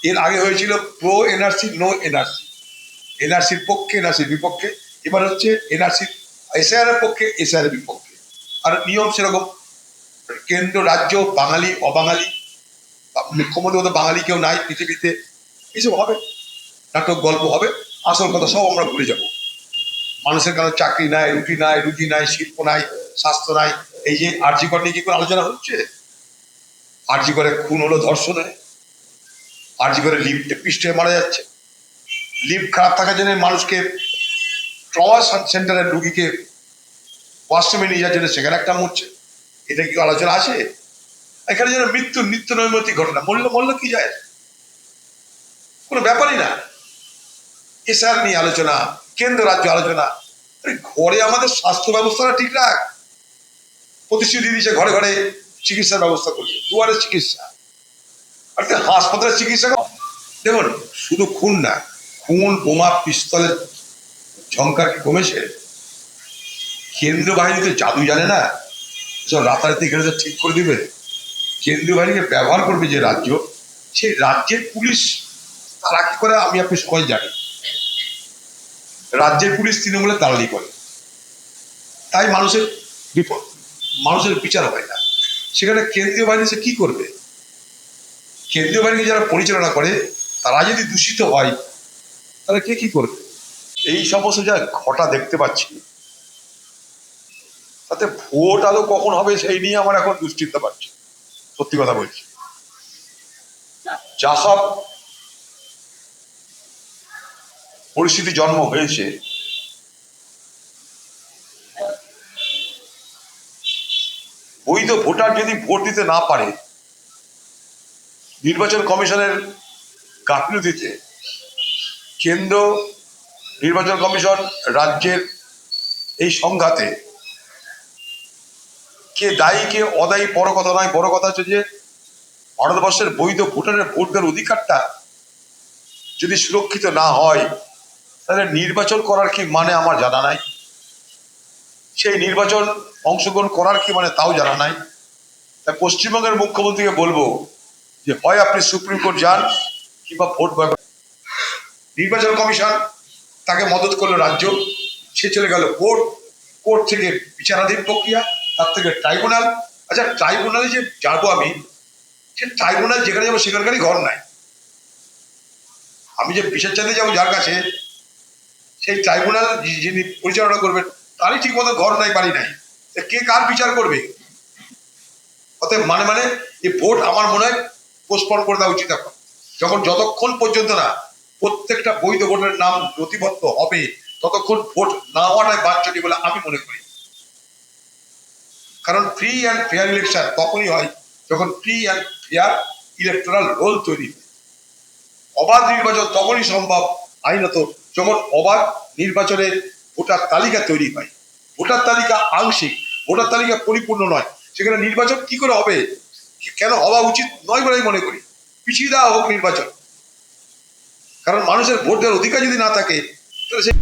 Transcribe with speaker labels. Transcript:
Speaker 1: এর আগে হয়েছিল প্রো এনআরসি, নো এনআরসি, এনআরসির পক্ষে, এনআরসির বিপক্ষে। এবার হচ্ছে এনআরসি এসআইআর এর পক্ষে, এসআইআর এর বিপক্ষে। আর নিয়ম সেরকম, কেন্দ্র রাজ্য, বাঙালি অবাঙালি, মুখ্যমন্ত্রী মতো বাঙালি কেউ নাই পৃথিবীতে। এসব হবে, নাটক গল্প হবে, আসল কথা সব আমরা ভুলে যাব। মানুষের কারো চাকরি নাই, রুটি নাই, রুজি নাই, শিল্প নাই, স্বাস্থ্য নাই। এই যে আরজি কর নিয়ে কি করে আলোচনা হচ্ছে? আরজি করে খুন হলো, ধর্ষণে, আরজি করে লিফটে পিষ্টে মারা যাচ্ছে। লিফট খারাপ থাকার জন্য মানুষকে ট্রমা সেন্টারের রুগীকে ওয়াশরুমে নিয়ে যাওয়ার জন্য সেখানে একটা মরছে। এটা কি আলোচনা আছে? এখানে যেন নিত্য নৈমিত্তিক ঘটনা, মরলে কি যায়, কোনো ব্যাপারই না। এসআর নিয়ে আলোচনা, কেন্দ্র রাজ্য আলোচনা। ঘরে আমাদের স্বাস্থ্য ব্যবস্থাটা ঠিক রাখ। প্রতিশ্রুতি দিয়েছে ঘরে ঘরে চিকিৎসার ব্যবস্থা করছে, দুয়ারে চিকিৎসা, আর হাসপাতালের চিকিৎসা। দেখুন, শুধু খুন না, খুন, বোমা, পিস্তলের ঝংকার কি কমেছে? কেন্দ্রীয় বাহিনী তো জাদু জানে না, সব রাতারাতি এখানে ঠিক করে দিবে। কেন্দ্রীয় বাহিনীকে ব্যবহার করবে যে রাজ্য, সেই রাজ্যের পুলিশ তারা কি করে আমি আপনি সবাই জানি। রাজ্যের পুলিশ তৃণমূলে তাড়ালি করে, তাই মানুষের বিচার হয় না। সেখানে কেন্দ্রীয় বাহিনী সে কি করবে? কেন্দ্রীয় বাহিনীকে যারা পরিচালনা করে তারা যদি দূষিত হয় তাহলে কে কি করবে? এই সমস্ত যা ঘটা দেখতে পাচ্ছি, তাতে ভোট আদৌ কখন হবে সেই নিয়ে আমার এখন দুশ্চিন্তা পাচ্ছি। সত্যি কথা বলছি, যা সব পরিস্থিতি জন্ম হয়েছে, বৈধ ভোটার যদি ভোট দিতে না পারে, নির্বাচন কমিশনের গাফিলতিতে কেন্দ্র, নির্বাচন কমিশন, রাজ্যের এই সংঘাতে কে দায়ী কে অদায়ী বড় কথা নয়। বড় কথা হচ্ছে যে ভারতবর্ষের বৈধ ভোটারের ভোট দেওয়ার অধিকারটা যদি সুরক্ষিত না হয়, তাহলে নির্বাচন করার কি মানে আমার জানা নাই। সেই নির্বাচন অংশগ্রহণ করার কি মানে তাও জানা নাই। তাই পশ্চিমবঙ্গের মুখ্যমন্ত্রীকে বলবো যে হয় আপনি সুপ্রিম কোর্ট যান, কিংবা ভোট নির্বাচন কমিশন তাকে মদত করলো রাজ্য, সে চলে গেল কোর্ট, কোর্ট থেকে বিচারাধীন প্রক্রিয়া, তার থেকে ট্রাইব্যুনাল। আচ্ছা, ট্রাইব্যুনালে যে যাবো আমি, সে ট্রাইব্যুনাল যেখানে যাবো সেখানকারই ঘর নাই। আমি যে বিচার চাইতে যাবো যার কাছে, সেই ট্রাইব্যুনাল যিনি পরিচালনা করবেন তারই ঠিক মতো ঘর নাই, বাড়ি নাই। কে কার বিচার করবে? অতএব মানে এই ভোট আমার মনে হয় পোস্টপন করে দেওয়া উচিত এখন, যতক্ষণ পর্যন্ত না প্রত্যেকটা বৈধ ভোটের নাম নথিবদ্ধ হবে, ততক্ষণ ভোট না হওয়াটাই বাঞ্ছনীয় বলে আমি মনে করি। কারণ ফ্রি অ্যান্ড ফেয়ার ইলেকশন তখনই হয় যখন free and fair electoral role তৈরি হয়। অবাধ নির্বাচন তখনই সম্ভব আইনত যখন অবাধ নির্বাচনের ভোটার তালিকা তৈরি হয়। ভোটার তালিকা আংশিক, ভোটার তালিকা পরিপূর্ণ নয়, সেখানে নির্বাচন কি করে হবে? কেন হওয়া উচিত নয় বলে আমি মনে করি। পিছিয়ে দেওয়া হোক নির্বাচন, কারণ মানুষের ভোট দেওয়ার অধিকার যদি না থাকে তাহলে সে